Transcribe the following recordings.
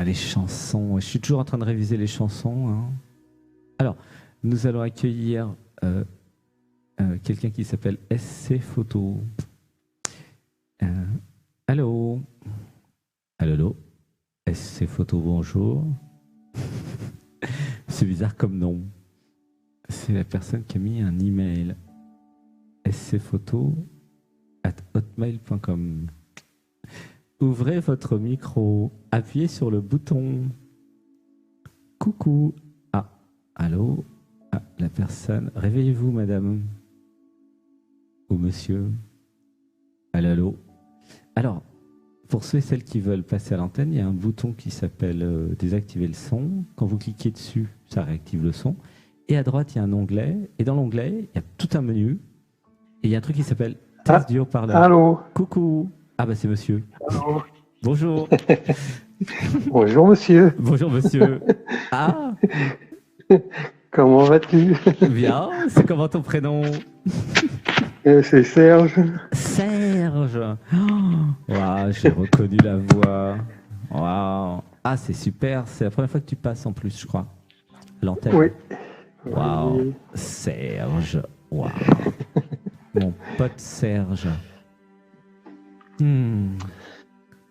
les chansons. Je suis toujours en train de réviser les chansons. Hein. Alors, nous allons accueillir quelqu'un qui s'appelle SC Photo. Allô? Allô? SC Photo, bonjour. C'est bizarre comme nom. C'est la personne qui a mis un email. scphoto@hotmail.com. Ouvrez votre micro, appuyez sur le bouton. Coucou. Ah, allô? Ah, la personne. Réveillez-vous, madame. Ou monsieur. Allô? Alors, pour ceux et celles qui veulent passer à l'antenne, il y a un bouton qui s'appelle désactiver le son. Quand vous cliquez dessus, ça réactive le son. Et à droite, il y a un onglet. Et dans l'onglet, il y a tout un menu. Et il y a un truc qui s'appelle test du haut-parleur. Allô? Coucou. Ah bah c'est monsieur. Allô? Bonjour. Bonjour monsieur. Bonjour monsieur. Ah, Comment vas-tu? bien. C'est comment ton prénom? C'est Serge. Serge. Waouh, j'ai reconnu la voix. Waouh. Ah, c'est super. C'est la première fois que tu passes en plus, je crois. L'antenne. Oui. Waouh. Oui. Serge. Waouh. Mon pote Serge.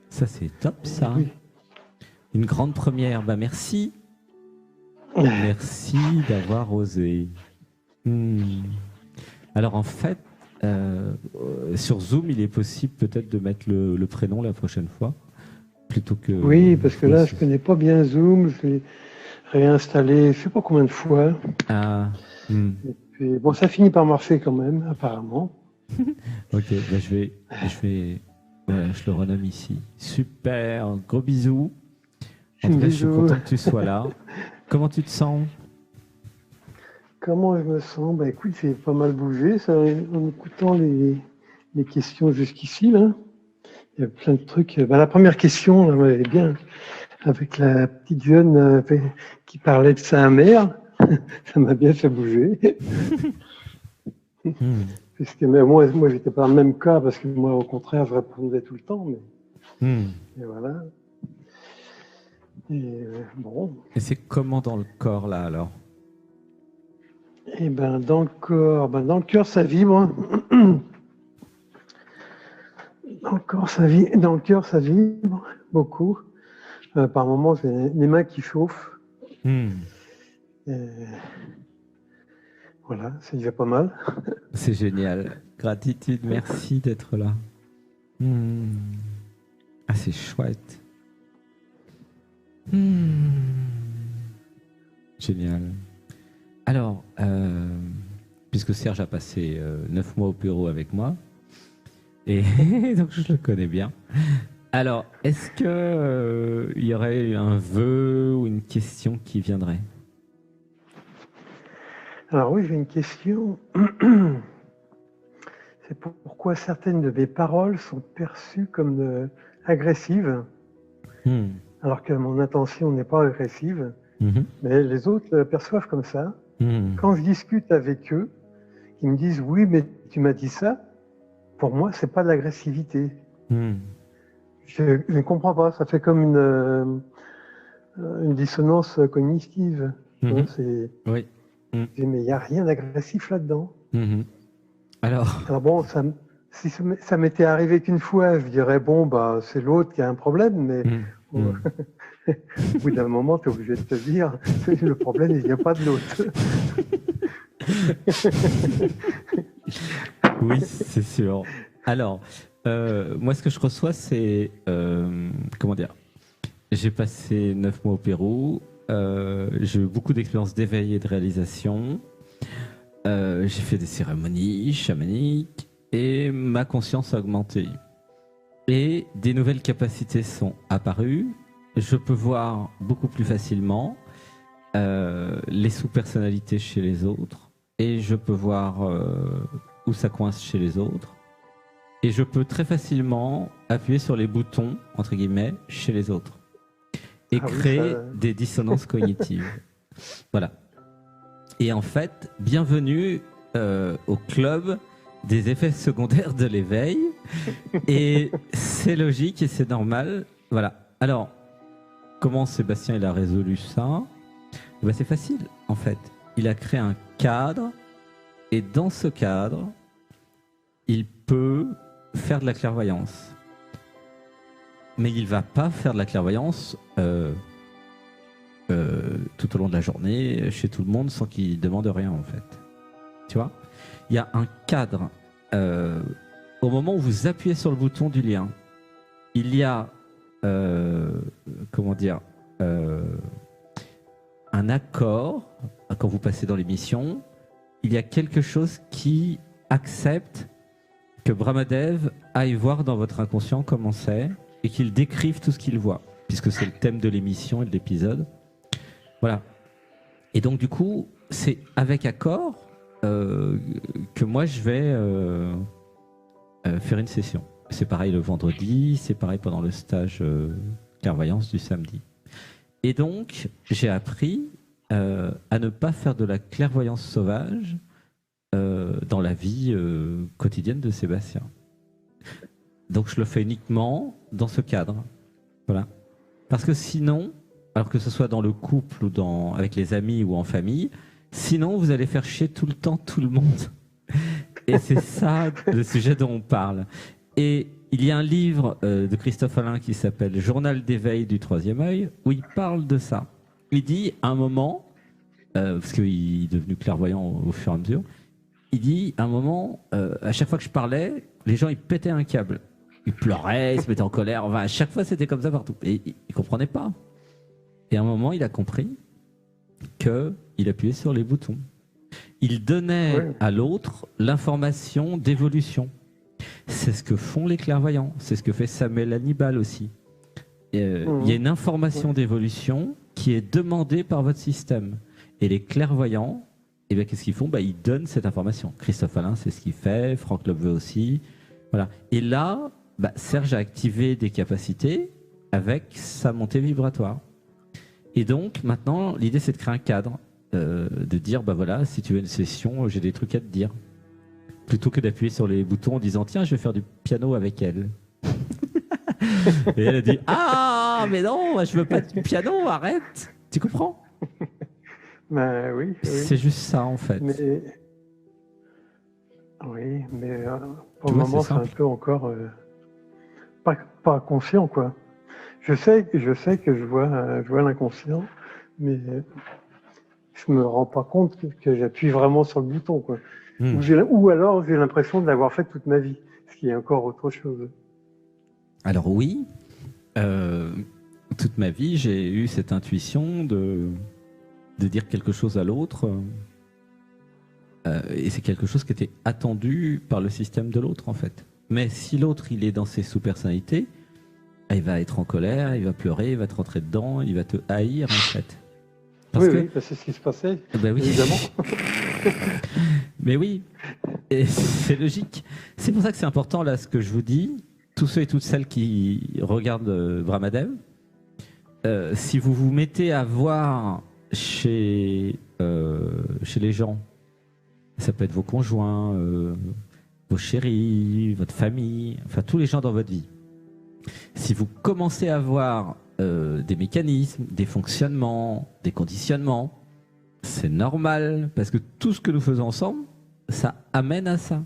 Ça, c'est top, ça. Oui. Une grande première. Bah, merci. Merci d'avoir osé. Alors, en fait, sur Zoom, il est possible peut-être de mettre le prénom la prochaine fois, plutôt que... Oui, parce que là, je connais pas bien Zoom. Je l'ai réinstallé, je sais pas combien de fois. Ah, Et puis, bon, ça finit par marcher quand même, apparemment. ok, bah je le renomme ici. Super, gros bisous. En tout cas, je suis content que tu sois là. Comment tu te sens? Comment je me sens? Bah écoute, j'ai pas mal bougé ça, en écoutant les questions jusqu'ici, là. Il y a plein de trucs. Bah, la première question, là, m'avait bien, avec la petite jeune qui parlait de sa mère, ça m'a bien fait bouger. Parce que moi, j'étais pas dans le même cas, parce que moi, au contraire, je répondais tout le temps. Mais, et voilà. Et bon. Et c'est comment dans le corps, là, alors? Et ben dans le cœur, ça vibre. Dans le cœur, ça vibre beaucoup. Par moments, j'ai les mains qui chauffent. Et voilà, c'est déjà pas mal. C'est génial. Gratitude, merci d'être là. Ah, c'est chouette. Génial. Alors, puisque Serge a passé 9 mois au bureau avec moi, et donc je le connais bien. Alors, est-ce que il y aurait un vœu ou une question qui viendrait? Alors oui, j'ai une question. C'est pourquoi certaines de mes paroles sont perçues comme agressives, alors que mon intention n'est pas agressive, mais les autres le perçoivent comme ça. Quand je discute avec eux, ils me disent « oui, mais tu m'as dit ça », pour moi, c'est pas de l'agressivité. Je ne comprends pas, ça fait comme une dissonance cognitive. Oui. Mais il n'y a rien d'agressif là-dedans. Alors bon, si ça m'était arrivé qu'une fois, je dirais, bon, bah, c'est l'autre qui a un problème, mais au bout d'un moment, tu es obligé de te dire, le problème, il ne vient pas de l'autre. Oui, c'est sûr. Alors, moi, ce que je reçois, c'est... comment dire? J'ai passé 9 mois au Pérou. J'ai eu beaucoup d'expériences d'éveil et de réalisation. J'ai fait des cérémonies chamaniques et ma conscience a augmenté. Et des nouvelles capacités sont apparues. Je peux voir beaucoup plus facilement les sous-personnalités chez les autres. Et je peux voir où ça coince chez les autres. Et je peux très facilement appuyer sur les boutons, entre guillemets, chez les autres. Et créer des dissonances cognitives. Voilà. Et en fait, bienvenue au club des effets secondaires de l'éveil. Et c'est logique et c'est normal. Voilà. Alors, comment Sébastien il a résolu ça? Ben, c'est facile, en fait. Il a créé un cadre, et dans ce cadre, il peut faire de la clairvoyance. Mais il ne va pas faire de la clairvoyance tout au long de la journée, chez tout le monde, sans qu'il demande rien, en fait. Tu vois? Il y a un cadre. Au moment où vous appuyez sur le bouton du lien, il y a, un accord. Quand vous passez dans l'émission, il y a quelque chose qui accepte que Brahmadev aille voir dans votre inconscient comment c'est et qu'il décrive tout ce qu'il voit, puisque c'est le thème de l'émission et de l'épisode. Voilà. Et donc, du coup, c'est avec accord que moi, je vais faire une session. C'est pareil le vendredi, c'est pareil pendant le stage clairvoyance du samedi. Et donc, j'ai appris à ne pas faire de la clairvoyance sauvage dans la vie quotidienne de Sébastien. Donc, je le fais uniquement dans ce cadre. Voilà. Parce que sinon, alors que ce soit dans le couple ou avec les amis ou en famille, sinon, vous allez faire chier tout le temps tout le monde. Et c'est ça le sujet dont on parle. Et il y a un livre de Christophe Alain qui s'appelle Journal d'éveil du troisième œil, où il parle de ça. Il dit, à un moment, parce qu'il est devenu clairvoyant au fur et à mesure, il dit, à un moment, à chaque fois que je parlais, les gens, ils pétaient un câble. Ils pleuraient, ils se mettaient en colère. Enfin, à chaque fois, c'était comme ça partout. Et il ne comprenait pas. Et à un moment, il a compris qu'il appuyait sur les boutons. Il donnait à l'autre l'information d'évolution. C'est ce que font les clairvoyants. C'est ce que fait Samuel Hannibal aussi. Il y a une information d'évolution qui est demandée par votre système. Et les clairvoyants, eh bien, qu'est-ce qu'ils font? Ils donnent cette information. Christophe Alain, c'est ce qu'il fait. Franck Leboeuf aussi. Voilà. Et là, Serge a activé des capacités avec sa montée vibratoire. Et donc, maintenant, l'idée, c'est de créer un cadre. De dire, voilà, si tu veux une session, j'ai des trucs à te dire. Plutôt que d'appuyer sur les boutons en disant, tiens, je vais faire du piano avec elle. Et elle a dit, ah, mais non, je veux pas du piano, arrête. Tu comprends? Oui. C'est juste ça, en fait. Oui, mais pour le moment, c'est un peu encore pas conscient, quoi. Je sais que je vois l'inconscient, mais je me rends pas compte que j'appuie vraiment sur le bouton, quoi. Ou alors j'ai l'impression de l'avoir fait toute ma vie, ce qui est encore autre chose. Alors oui, toute ma vie j'ai eu cette intuition de dire quelque chose à l'autre, et c'est quelque chose qui était attendu par le système de l'autre, en fait. Mais si l'autre il est dans ses sous-personnalités, il va être en colère, il va pleurer, il va te rentrer dedans, il va te haïr, en fait. Oui, c'est ce qui se passait, oui. Évidemment. Mais oui, et c'est logique. C'est pour ça que c'est important, là, ce que je vous dis. Tous ceux et toutes celles qui regardent Brahmadev, si vous vous mettez à voir chez les gens, ça peut être vos conjoints, vos chéris, votre famille, enfin tous les gens dans votre vie. Si vous commencez à voir des mécanismes, des fonctionnements, des conditionnements, c'est normal, parce que tout ce que nous faisons ensemble, ça amène à ça.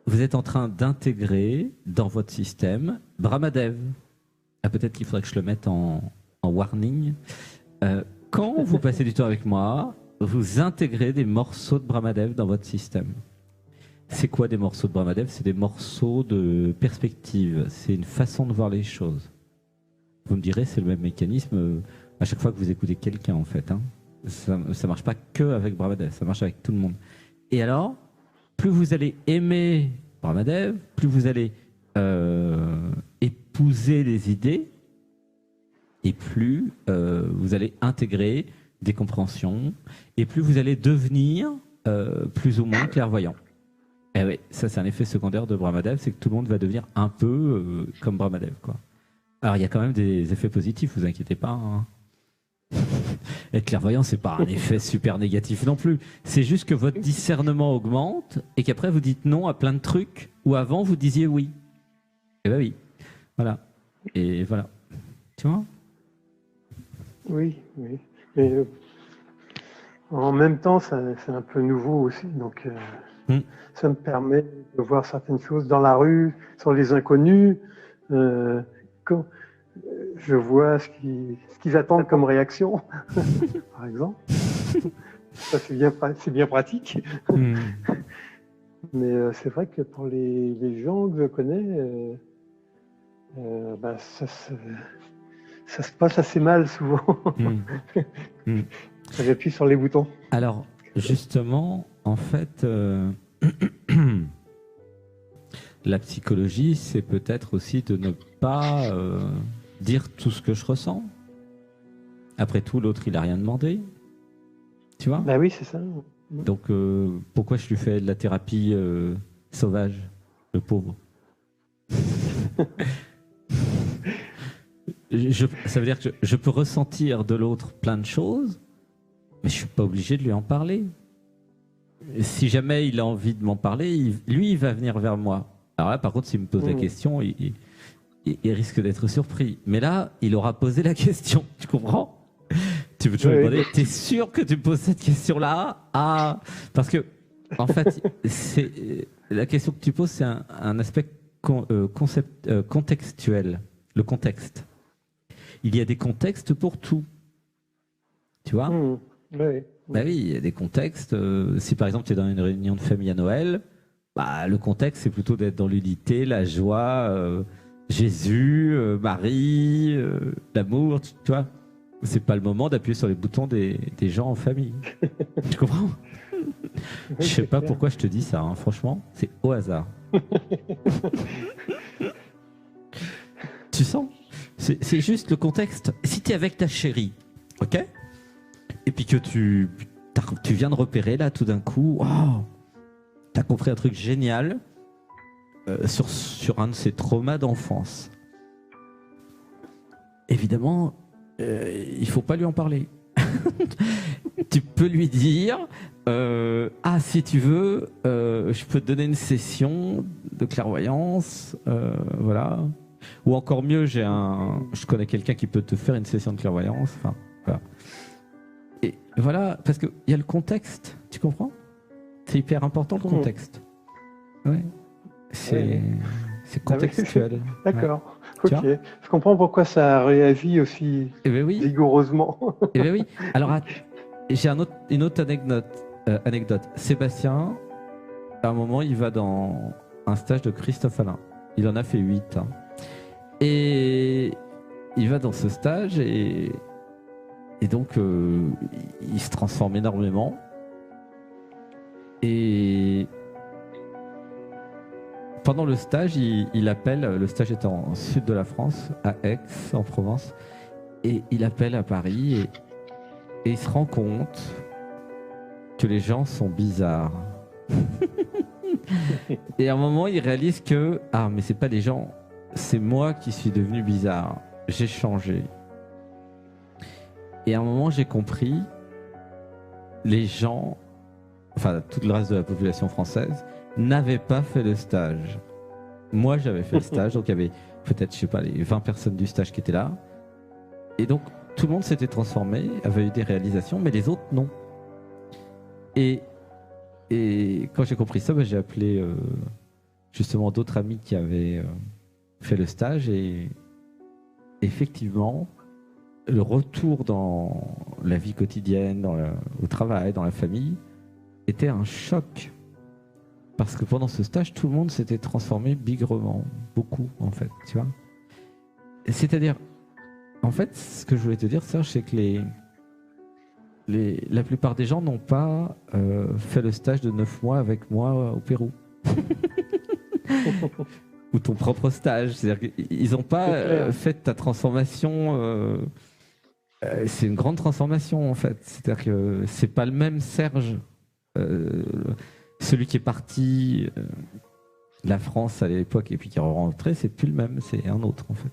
Vous êtes en train d'intégrer dans votre système Brahmadev. Peut-être qu'il faudrait que je le mette en warning. Quand vous passez du temps avec moi, vous intégrez des morceaux de Brahmadev dans votre système. C'est quoi des morceaux de Brahmadev? C'est des morceaux de perspective. C'est une façon de voir les choses. Vous me direz, c'est le même mécanisme à chaque fois que vous écoutez quelqu'un, en fait. Ça ne marche pas que avec Brahmadev, ça marche avec tout le monde. Et alors, plus vous allez aimer Brahmadev, plus vous allez épouser les idées, et plus vous allez intégrer des compréhensions, et plus vous allez devenir plus ou moins clairvoyant. Et oui, ça c'est un effet secondaire de Brahmadev, c'est que tout le monde va devenir un peu comme Brahmadev, quoi. Alors il y a quand même des effets positifs, vous inquiétez pas. Être clairvoyant, c'est pas un effet super négatif non plus. C'est juste que votre discernement augmente et qu'après vous dites non à plein de trucs où avant vous disiez oui. Et ben oui, voilà. Et voilà. Tu vois ? Oui, oui. Mais en même temps, c'est un peu nouveau aussi. Donc, ça me permet de voir certaines choses dans la rue, sur les inconnus. Quand je vois ce qu'ils attendent comme réaction, par exemple. Ça, c'est bien pratique. Mais c'est vrai que pour les gens que je connais, bah, ça se passe assez mal souvent. J'appuie sur les boutons. Alors, justement, en fait, la psychologie, c'est peut-être aussi de ne pas dire tout ce que je ressens. Après tout, l'autre, il n'a rien demandé. Tu vois ? Bah oui, c'est ça. Donc, pourquoi je lui fais de la thérapie sauvage, le pauvre ? Ça veut dire que je peux ressentir de l'autre plein de choses, mais je ne suis pas obligé de lui en parler. Si jamais il a envie de m'en parler, lui, il va venir vers moi. Alors là, par contre, s'il me pose la question, il risque d'être surpris. Mais là, il aura posé la question. Tu comprends ? Tu peux toujours lui demander, t'es sûr que tu poses cette question-là ? Ah, parce que, en fait, la question que tu poses, c'est un aspect contextuel. Le contexte. Il y a des contextes pour tout. Tu vois ? Oui. Bah oui, il y a des contextes. Si par exemple tu es dans une réunion de famille à Noël, bah, le contexte c'est plutôt d'être dans l'unité, la joie, Jésus, Marie, l'amour, tu vois. C'est pas le moment d'appuyer sur les boutons des gens en famille. Tu comprends ? Je sais pas pourquoi je te dis ça, hein. Franchement, c'est au hasard. Tu sens ? C'est juste le contexte. Si tu es avec ta chérie, ok ? Et puis que tu viens de repérer là tout d'un coup, oh, tu as compris un truc génial sur un de ces traumas d'enfance. Évidemment, il faut pas lui en parler. Tu peux lui dire si tu veux, je peux te donner une session de clairvoyance, voilà. Ou encore mieux, je connais quelqu'un qui peut te faire une session de clairvoyance. Enfin, voilà. Et voilà, parce qu'il y a le contexte, tu comprends ? C'est hyper important le contexte. Ouais. C'est contextuel. D'accord. Ok. Je comprends pourquoi ça réagit aussi vigoureusement. Eh bien oui. Alors, j'ai une autre anecdote. Sébastien, à un moment, il va dans un stage de Christophe Alain. Il en a fait 8. Hein. Et il va dans ce stage et donc, il se transforme énormément. Et pendant le stage, il appelle, le stage est en sud de la France, à Aix, en Provence, et il appelle à Paris et il se rend compte que les gens sont bizarres. Et à un moment, il réalise que, mais c'est pas les gens, c'est moi qui suis devenu bizarre. J'ai changé. Et à un moment, j'ai compris, les gens, enfin tout le reste de la population française, n'avaient pas fait le stage. Moi, j'avais fait le stage, donc il y avait peut-être, je sais pas, les 20 personnes du stage qui étaient là. Et donc, tout le monde s'était transformé, avait eu des réalisations, mais les autres, non. Et quand j'ai compris ça, j'ai appelé justement d'autres amis qui avaient fait le stage et effectivement, le retour dans la vie quotidienne, au travail, dans la famille, était un choc. Parce que pendant ce stage, tout le monde s'était transformé bigrement. Beaucoup, en fait, tu vois. C'est-à-dire, en fait, ce que je voulais te dire, Serge, c'est que la plupart des gens n'ont pas fait le stage de 9 mois avec moi au Pérou. Ou ton propre stage. C'est-à-dire qu'ils n'ont pas fait ta transformation. C'est une grande transformation, en fait. C'est-à-dire que c'est pas le même Serge. Celui qui est parti de la France à l'époque et puis qui est rentré, c'est plus le même. C'est un autre, en fait.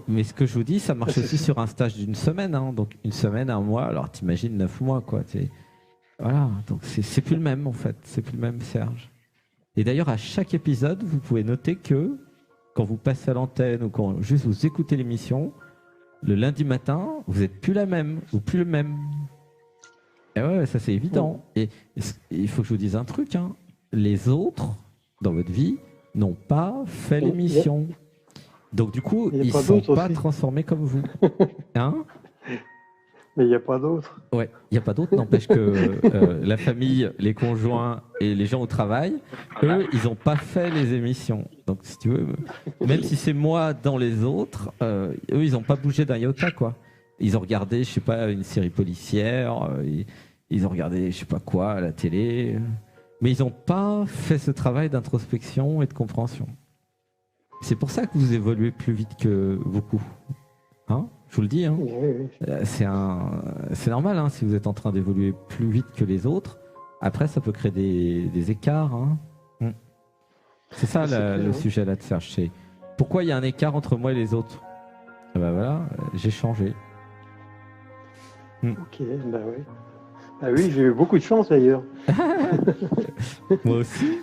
Mais ce que je vous dis, ça marche aussi sur un stage d'une semaine. Hein. Donc, une semaine, un mois. Alors, t'imagines 9 mois, quoi. Voilà. Donc, c'est plus le même, en fait. C'est plus le même Serge. Et d'ailleurs, à chaque épisode, vous pouvez noter que quand vous passez à l'antenne ou quand juste vous écoutez l'émission, le lundi matin, vous n'êtes plus la même ou plus le même. Et ouais, ça c'est évident. Et il faut que je vous dise un truc, hein. Les autres, dans votre vie, n'ont pas fait l'émission. Donc du coup, ils ne sont pas transformés comme vous. Hein? Mais il n'y a pas d'autres. Ouais, il n'y a pas d'autres. N'empêche que la famille, les conjoints et les gens au travail, eux, ils n'ont pas fait les émissions. Donc si tu veux, même si c'est moi dans les autres, eux, ils n'ont pas bougé d'un iota, quoi. Ils ont regardé, je sais pas, une série policière, ils ont regardé, je sais pas quoi, à la télé, mais ils n'ont pas fait ce travail d'introspection et de compréhension. C'est pour ça que vous évoluez plus vite que beaucoup. Hein? Je vous le dis. Hein? Oui. C'est normal, hein, si vous êtes en train d'évoluer plus vite que les autres. Après, ça peut créer des écarts. Hein? C'est ça le sujet là de Serge. C'est pourquoi il y a un écart entre moi et les autres. Ah bah voilà, j'ai changé. Ok, bah oui. Ah oui, j'ai eu beaucoup de chance d'ailleurs. Moi aussi.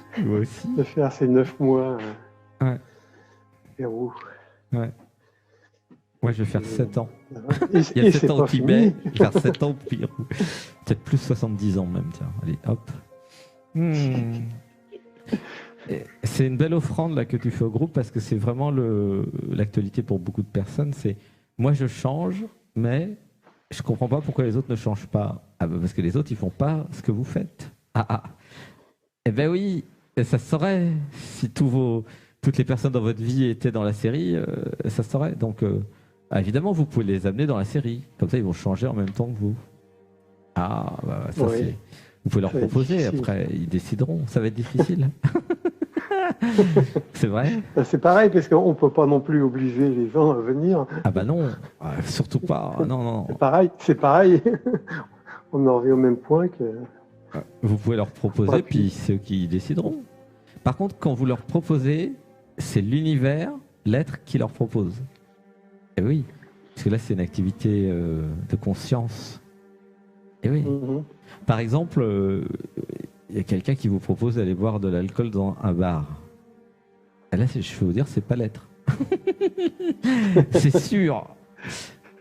De faire ces 9 mois. Ouais. Pérou. Ouais. Moi, je vais faire 7 ans. Il y a 7 ans au Tibet, je vais faire 7 ans au Pérou. Peut-être plus 70 ans même, tiens. Allez, hop. C'est une belle offrande là que tu fais au groupe parce que c'est vraiment l'actualité pour beaucoup de personnes. C'est moi, je change, mais je comprends pas pourquoi les autres ne changent pas. Ah, parce que les autres, ils font pas ce que vous faites. Eh ben oui, ça se saurait si toutes les personnes dans votre vie étaient dans la série, ça se saurait. Donc, évidemment, vous pouvez les amener dans la série. Comme ça, ils vont changer en même temps que vous. Ça c'est. Vous pouvez leur proposer. Après, ils décideront. Ça va être difficile. C'est vrai. C'est pareil, parce qu'on ne peut pas non plus obliger les gens à venir. Ah bah non, surtout pas. Non. C'est pareil. On en revient au même point que. Vous pouvez leur proposer, puis c'est eux qui décideront. Par contre, quand vous leur proposez, c'est l'univers, l'être qui leur propose. Et oui, parce que là, c'est une activité de conscience. Et oui. Par exemple, il y a quelqu'un qui vous propose d'aller boire de l'alcool dans un bar. Et là, je vais vous dire, c'est pas l'être. C'est sûr.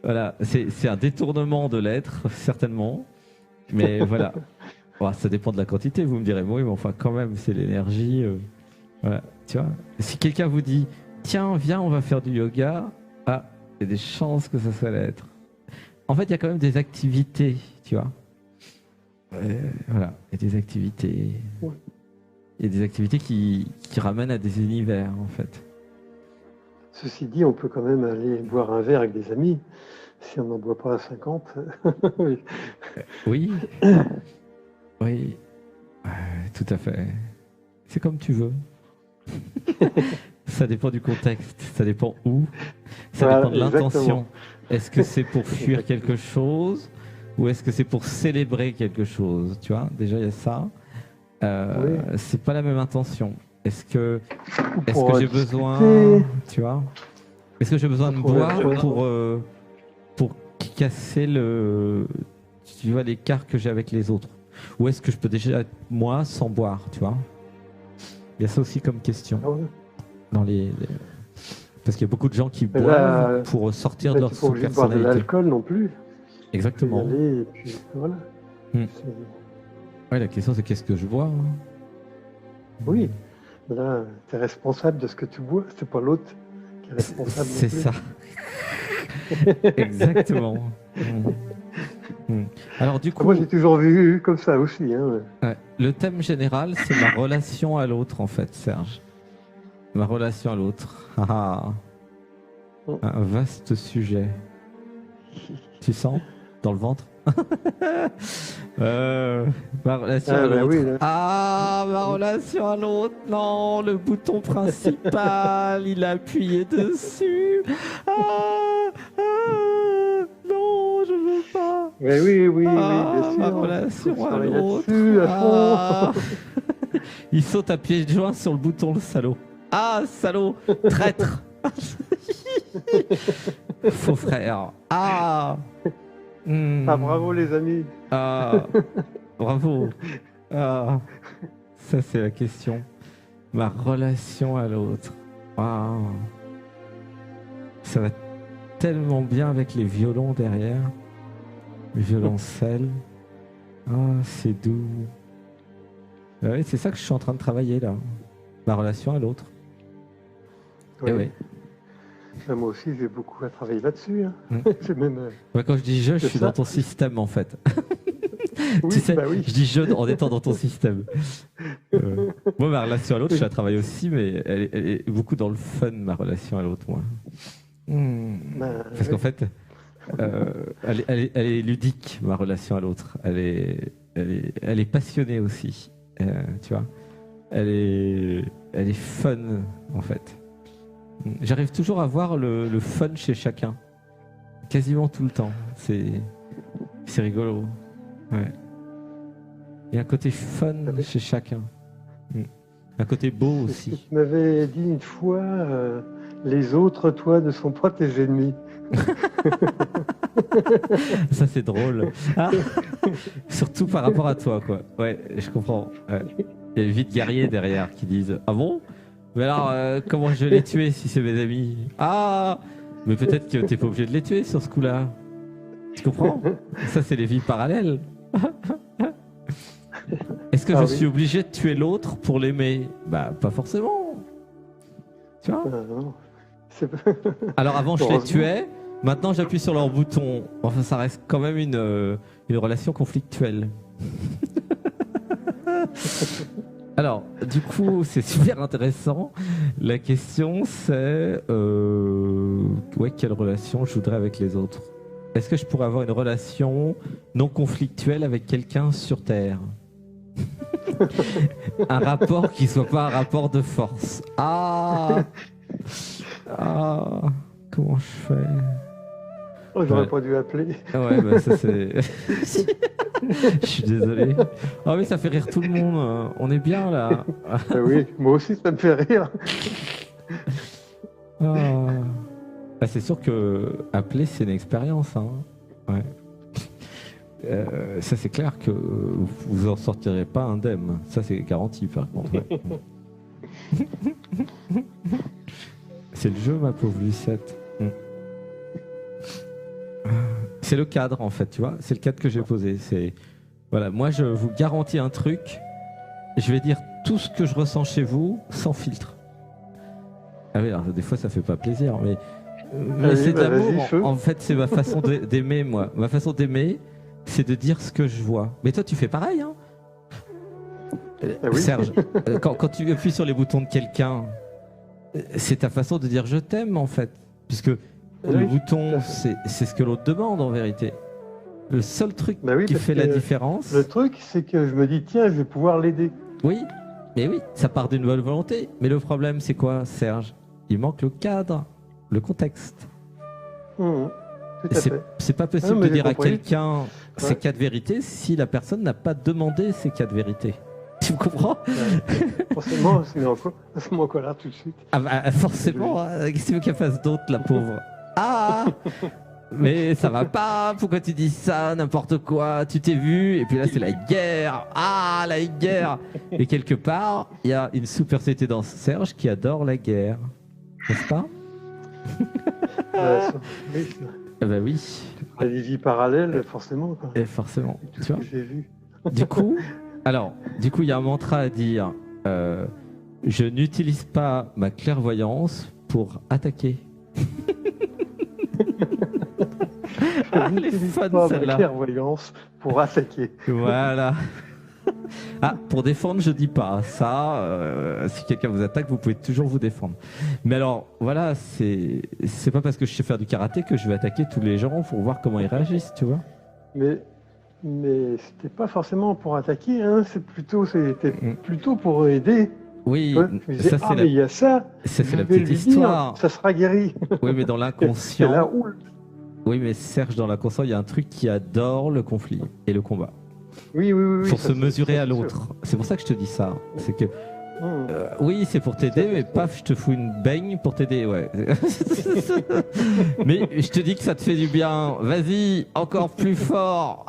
Voilà, c'est un détournement de l'être, certainement. Mais voilà. Ça dépend de la quantité, vous me direz, oui, mais enfin, quand même, c'est l'énergie. Voilà, tu vois. Si quelqu'un vous dit, tiens, viens, on va faire du yoga, il y a des chances que ça soit l'être. En fait, il y a quand même des activités, tu vois. Voilà, il y a des activités. Il y a des activités qui ramènent à des univers, en fait. Ceci dit, on peut quand même aller boire un verre avec des amis, si on n'en boit pas à 50. Oui. Oui, tout à fait. C'est comme tu veux. Ça dépend du contexte, ça dépend où, ça dépend de l'intention. Est-ce que c'est pour fuir quelque chose ou est-ce que c'est pour célébrer quelque chose? Tu vois, déjà il y a ça. C'est pas la même intention. Est-ce que j'ai besoin, tu vois, est-ce que j'ai besoin de boire pour casser tu vois, l'écart que j'ai avec les autres? Ou est-ce que je peux déjà être moi sans boire, tu vois? Il y a ça aussi comme question. Dans parce qu'il y a beaucoup de gens qui boivent pour sortir de leur sous-personnalité. Pas boire de l'alcool non plus. Exactement. Et puis, voilà. Ouais, la question c'est qu'est-ce que je bois? Oui, là, tu es responsable de ce que tu bois, c'est pas l'autre qui est responsable. C'est ça. Exactement. Alors du coup, moi j'ai toujours vu comme ça aussi. Le thème général, c'est ma relation à l'autre, en fait, Serge. Ma relation à l'autre. Un vaste sujet. Tu sens dans le ventre? Ma relation à l'autre. Oui, ma relation à l'autre. Non, le bouton principal, il a appuyé dessus. Non, je veux pas. Oui, bien sûr. Ma relation à l'autre. Il saute à pieds joints sur le bouton, le salaud. Salaud, traître. Faux frère. Bravo les amis. Bravo. Ça c'est la question. Ma relation à l'autre. Ça va tellement bien avec les violons derrière. Le violoncelle. Ah, c'est doux. Ouais, c'est ça que je suis en train de travailler là. Ma relation à l'autre. Oui. Ouais. Moi aussi, j'ai beaucoup à travailler là-dessus. Hein. Même, quand je dis je suis dans ton système en fait. Oui, tu sais, oui. je dis je en étant dans ton système. Moi, ma relation à l'autre, je la travaille aussi, mais elle est beaucoup dans le fun, ma relation à l'autre, moi. Parce qu'en fait, elle est ludique, ma relation à l'autre. Elle est passionnée aussi, tu vois. Elle est fun, en fait. J'arrive toujours à voir le fun chez chacun. Quasiment tout le temps. C'est rigolo. Ouais. Il y a un côté fun chez chacun. Un côté beau aussi. Tu m'avais dit une fois, les autres, toi, ne sont pas tes ennemis. Ça, c'est drôle. Ah, surtout par rapport à toi, quoi. Ouais, je comprends. Ouais. Il y a vite guerriers derrière qui disent « Ah bon ? Mais alors, comment je vais les tuer si c'est mes amis ? Ah ! Mais peut-être que t'es pas obligé de les tuer sur ce coup-là. Tu comprends ? Ça, c'est les vies parallèles. Est-ce que je suis obligé de tuer l'autre pour l'aimer ? Bah, pas forcément. Tu vois ? Non. Alors avant, je les tuais. Maintenant, j'appuie sur leur bouton. Enfin, ça reste quand même une relation conflictuelle. Alors, du coup, c'est super intéressant. La question, c'est quelle relation je voudrais avec les autres ? Est-ce que je pourrais avoir une relation non conflictuelle avec quelqu'un sur Terre ? Un rapport qui soit pas un rapport de force. Ah, comment je fais ? Oh, j'aurais pas dû appeler. Ouais, bah ça c'est... Je suis désolé. Oh mais ça fait rire tout le monde. On est bien là. Oui, moi aussi ça me fait rire. Bah, c'est sûr que appeler c'est une expérience. Hein. Ouais. Ça c'est clair que vous en sortirez pas indemne. Ça c'est garanti par contre. Ouais. C'est le jeu ma pauvre Lucette. C'est le cadre en fait, tu vois. C'est le cadre que j'ai posé. C'est voilà, moi je vous garantis un truc. Je vais dire tout ce que je ressens chez vous sans filtre. Ah oui, alors des fois ça fait pas plaisir, mais c'est de l'amour. En fait, c'est ma façon d'aimer moi. Ma façon d'aimer, c'est de dire ce que je vois. Mais toi, tu fais pareil, hein. Oui. Serge, quand tu appuies sur les boutons de quelqu'un, c'est ta façon de dire je t'aime en fait, puisque le bouton, c'est ce que l'autre demande en vérité. Le seul truc qui fait la différence... Le truc, c'est que je me dis, tiens, je vais pouvoir l'aider. Oui, mais oui, ça part d'une bonne volonté. Mais le problème, c'est quoi, Serge ? Il manque le cadre, le contexte. C'est pas possible de dire à quelqu'un ces 4 vérités si la personne n'a pas demandé ces 4 vérités. Tu me comprends ? Forcément, ça me met en colère tout de suite. Ah bah, forcément, qu'est-ce que tu veux qu'elle fasse d'autre, la pauvre ? Ah, mais ça va pas, pourquoi tu dis ça, n'importe quoi, tu t'es vu, et puis là c'est la guerre, la guerre. Et quelque part, il y a une sous-personnalité dans Serge qui adore la guerre, n'est-ce pas ? Bah oui. La vie parallèle, forcément. Quoi. Et forcément, tu vois. J'ai vu. Du coup, il y a un mantra à dire, je n'utilise pas ma clairvoyance pour attaquer. Elle est fun celle-là. Clairvoyance pour attaquer. Voilà. Pour défendre, je dis pas. Ça, si quelqu'un vous attaque, vous pouvez toujours vous défendre. Mais alors, voilà, c'est pas parce que je sais faire du karaté que je vais attaquer tous les gens pour voir comment ils réagissent, tu vois. Mais c'était pas forcément pour attaquer, hein. C'était plutôt pour aider. Oui, ça c'est mais il y a ça. C'est la petite histoire. Dire, ça sera guéri. Oui, mais dans l'inconscient. C'est la houle. Oui, mais Serge, dans l'inconscient, il y a un truc qui adore le conflit et le combat. Oui. Pour se mesurer à l'autre. C'est pour ça que je te dis ça. C'est que. Oui, c'est pour t'aider, mais paf, je te fous une baigne pour t'aider, ouais. Mais je te dis que ça te fait du bien. Vas-y, encore plus fort.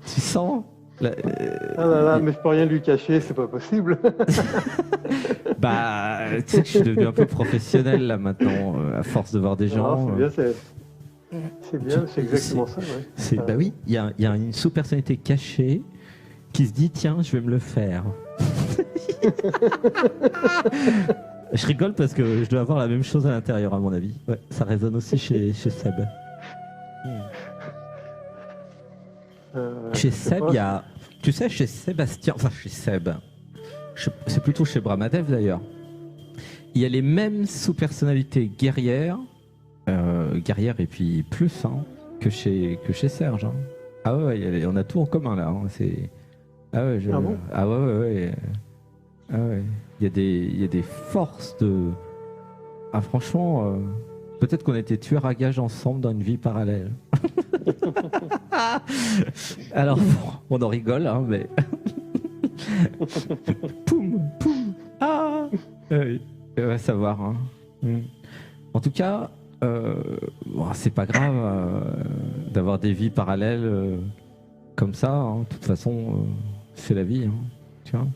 Tu sens ? Ah là là, mais je peux rien lui cacher, c'est pas possible. Bah, tu sais que je suis devenu un peu professionnel là maintenant, à force de voir des gens. C'est bien, c'est exactement ça. Ouais. Bah oui, il y a une sous-personnalité cachée qui se dit tiens, je vais me le faire. Je rigole parce que je dois avoir la même chose à l'intérieur à mon avis. Ouais, ça résonne aussi chez Seb. Chez Seb, il y a... Tu sais, chez Sébastien... Enfin, chez Seb. C'est plutôt chez Brahmadev d'ailleurs. Il y a les mêmes sous-personnalités guerrières, guerrières et puis plus, hein, que chez Serge. Hein. Ah ouais, on a tout en commun là. Hein. Ah ouais, Ah bon? Ah ouais. Ah ouais. Il y a des forces de... Ah franchement, peut-être qu'on était tueurs à gages ensemble dans une vie parallèle. Alors bon, on en rigole, hein, mais... Poum. Ah oui, on va savoir. Hein. En tout cas, bon, c'est pas grave d'avoir des vies parallèles comme ça. Hein. De toute façon, c'est la vie. Hein, tu vois.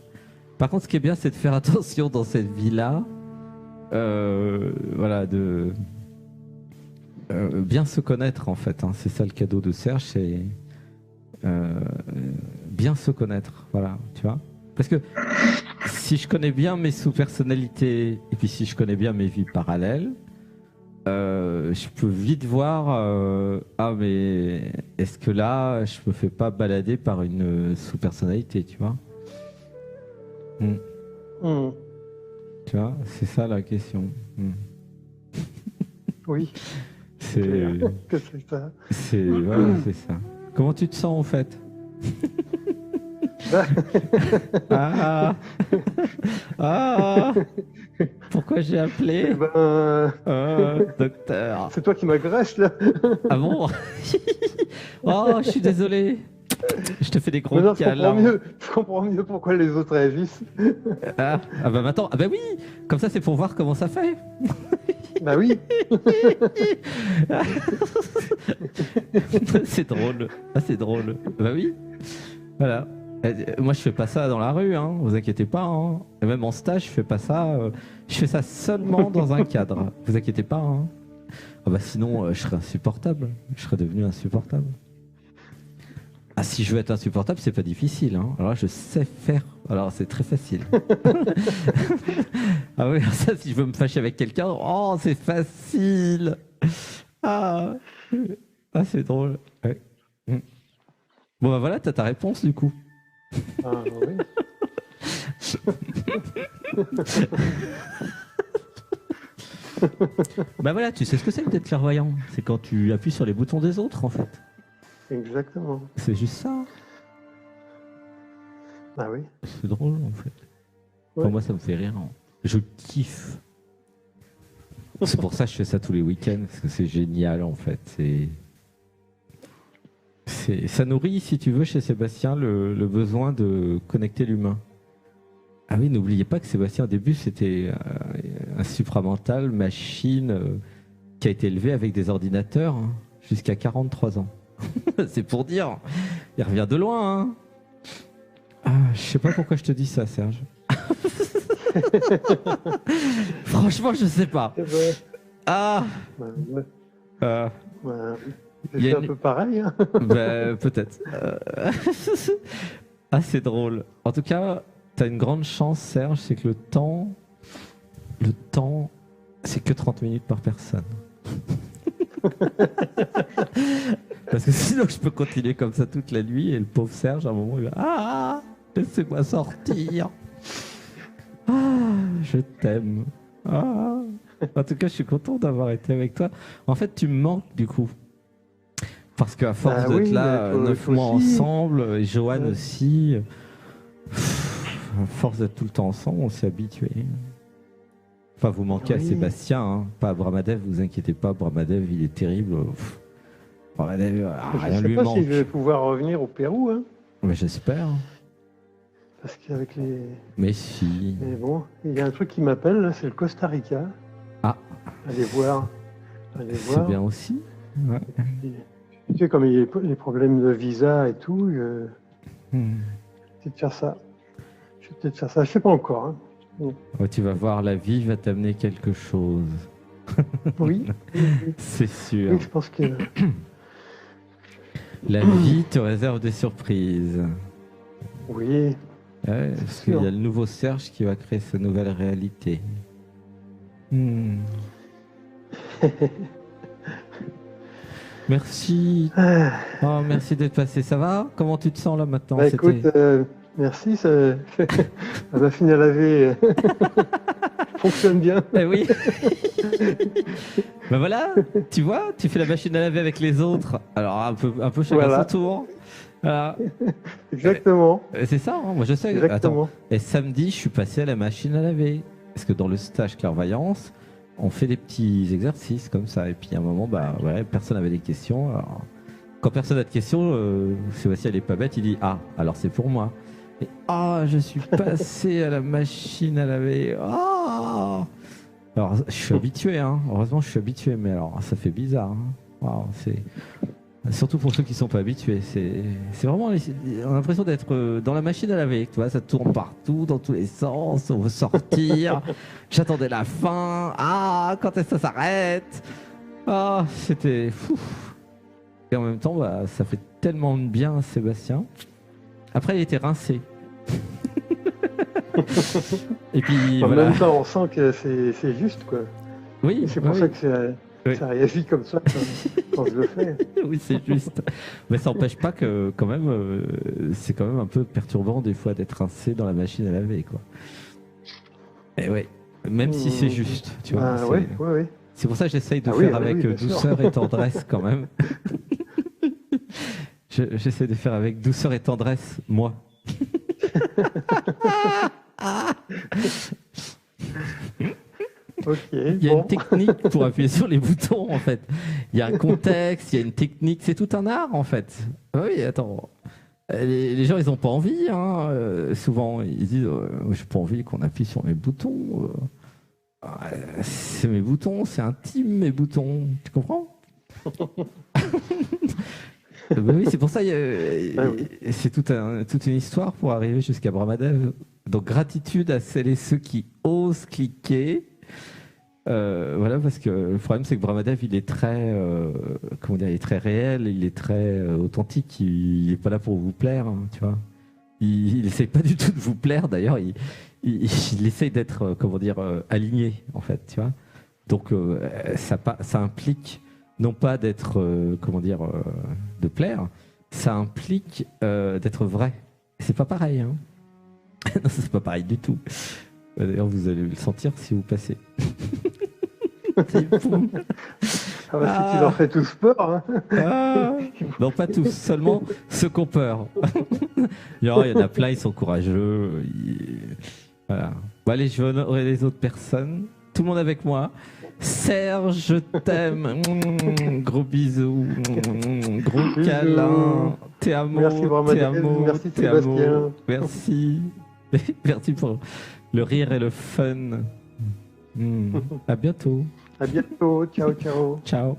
Par contre, ce qui est bien, c'est de faire attention dans cette vie-là. Voilà, de bien se connaître en fait. Hein. C'est ça le cadeau de Serge, c'est bien se connaître. Voilà, tu vois. Parce que si je connais bien mes sous-personnalités et puis si je connais bien mes vies parallèles, je peux vite voir ah mais est-ce que là je me fais pas balader par une sous-personnalité, tu vois. Tu vois, c'est ça la question. Oui. C'est ça. C'est ça. Comment tu te sens en fait? Pourquoi j'ai appelé docteur? C'est toi qui m'agresse là. Ah bon? Oh, je suis désolé. Je te fais des gros câlins. Je comprends mieux pourquoi les autres réagissent. Ah bah maintenant, ah bah oui, comme ça c'est pour voir comment ça fait. Bah oui. C'est drôle. Ah c'est drôle. Bah oui. Voilà. Moi je fais pas ça dans la rue, hein. Vous inquiétez pas. Hein. Et même en stage je fais pas ça. Je fais ça seulement dans un cadre. Vous inquiétez pas. Hein. Ah bah sinon je serais insupportable. Je serais devenu insupportable. Ah, si je veux être insupportable, c'est pas difficile. Hein. Alors je sais faire. Alors c'est très facile. Ah oui, ça, si je veux me fâcher avec quelqu'un, oh, c'est facile. Ah, c'est drôle. Ouais. Bon, bah voilà, t'as ta réponse du coup. Ah, oui. Bah voilà, tu sais ce que c'est que d'être clairvoyant. C'est quand tu appuies sur les boutons des autres, en fait. Exactement. C'est juste ça. Ah oui. C'est drôle, en fait. Ouais. Enfin, moi, ça me fait rire. Hein. Je kiffe. C'est pour ça que je fais ça tous les week-ends, parce que c'est génial, en fait. Ça nourrit, si tu veux, chez Sébastien, le besoin de connecter l'humain. Ah oui, n'oubliez pas que Sébastien, au début, c'était un supramental, machine, qui a été élevé avec des ordinateurs hein, jusqu'à 43 ans. C'est pour dire. Il revient de loin. Hein. Ah, je sais pas pourquoi je te dis ça, Serge. Franchement, je sais pas. Ah. C'est un peu pareil. Hein. Bah, peut-être. Ah, c'est drôle. En tout cas, t'as une grande chance, Serge, c'est que le temps, c'est que 30 minutes par personne. Parce que sinon, je peux continuer comme ça toute la nuit et le pauvre Serge, à un moment, il va ah, laissez-moi sortir. Ah, je t'aime. Ah. En tout cas, je suis content d'avoir été avec toi. En fait, tu me manques du coup. Parce qu'à force d'être là 9 mois ensemble, et Johan aussi, à force d'être tout le temps ensemble, on s'est habitué. Enfin, vous manquez à Sébastien, hein, pas à Brahmadev, vous inquiétez pas, Brahmadev, il est terrible. Brahmadev, rien lui manque. Je sais pas si je vais pouvoir revenir au Pérou. Hein. Mais j'espère. Parce qu'avec les... Mais si. Mais bon, il y a un truc qui m'appelle, c'est le Costa Rica. Ah. Allez voir. C'est bien aussi. Ouais. Tu sais, comme il y a les problèmes de visa et tout, Je vais peut-être faire ça. Je sais pas encore. Hein. Oh, tu vas voir, la vie va t'amener quelque chose. Oui. C'est sûr. Oui, je pense que... La vie te réserve des surprises. Oui. Ouais, parce qu'il y a le nouveau Serge qui va créer sa nouvelle réalité. Merci. Oh, merci d'être passé. Ça va? Comment tu te sens là maintenant? Bah, écoute, merci. La machine à laver fonctionne bien. Eh oui. Ben voilà, tu vois, tu fais la machine à laver avec les autres. Alors un peu chacun son tour. Voilà. Exactement. C'est ça, hein, moi je sais. Exactement. Attends, et samedi, je suis passé à la machine à laver. Parce que dans le stage clairvoyance, on fait des petits exercices comme ça. Et puis à un moment, bah ouais, personne n'avait des questions. Alors, quand personne n'a de questions, Sébastien, elle est pas bête, il dit « Ah, alors c'est pour moi ». Et « Ah, je suis passé à la machine à laver. Ah !» Alors, je suis habitué, hein. Heureusement, je suis habitué, mais alors, ça fait bizarre. Hein. Wow, c'est... Surtout pour ceux qui ne sont pas habitués. C'est vraiment... On a l'impression d'être dans la machine à laver. Tu vois, ça tourne partout, dans tous les sens. On veut sortir. J'attendais la fin. Ah, quand est-ce que ça s'arrête? Ah, c'était fou. Et en même temps, bah, ça fait tellement de bien à Sébastien. Après, il était rincé. Et puis, en même temps, on sent que c'est juste, quoi. Oui. C'est pour ça que ça réagit comme ça quand je le fais. Oui, c'est juste. Mais ça n'empêche pas que, quand même, c'est quand même un peu perturbant des fois d'être rincé dans la machine à laver, quoi. Et ouais, même si c'est juste, tu vois. Ah, oui. C'est pour ça que j'essaye de faire avec douceur et tendresse, quand même. J'essaie de faire avec douceur et tendresse, moi. Il y a une technique pour appuyer sur les boutons, en fait. Il y a un contexte, il y a une technique, c'est tout un art, en fait. Oui, attends. Les gens, ils n'ont pas envie. Hein. Souvent, ils disent j'ai pas envie qu'on appuie sur mes boutons. C'est mes boutons, c'est intime, mes boutons. Tu comprends? Oui, c'est pour ça c'est toute une histoire pour arriver jusqu'à Brahmadev. Donc, gratitude à celles et ceux qui osent cliquer. Voilà, parce que le problème, c'est que Brahmadev, il est très, il est très réel, il est très authentique. Il n'est pas là pour vous plaire, hein, tu vois. Il essaye pas du tout de vous plaire. D'ailleurs, il essaye d'être, aligné, en fait, tu vois. Donc, ça implique non pas d'être, de plaire, ça implique d'être vrai. C'est pas pareil, hein. Non, c'est pas pareil du tout. D'ailleurs, vous allez le sentir si vous passez. Si tu leur fais tous peur. Hein. Non, pas tous, seulement ceux qui ont peur. Il y en a plein, ils sont courageux. Voilà. Bon, allez, je vais honorer les autres personnes. Tout le monde avec moi. Serge, je t'aime. Gros bisous. Gros câlin. Te amo. Merci, merci Sébastien. Merci. Merci pour le rire et le fun. À bientôt. À bientôt. Ciao, ciao. Ciao.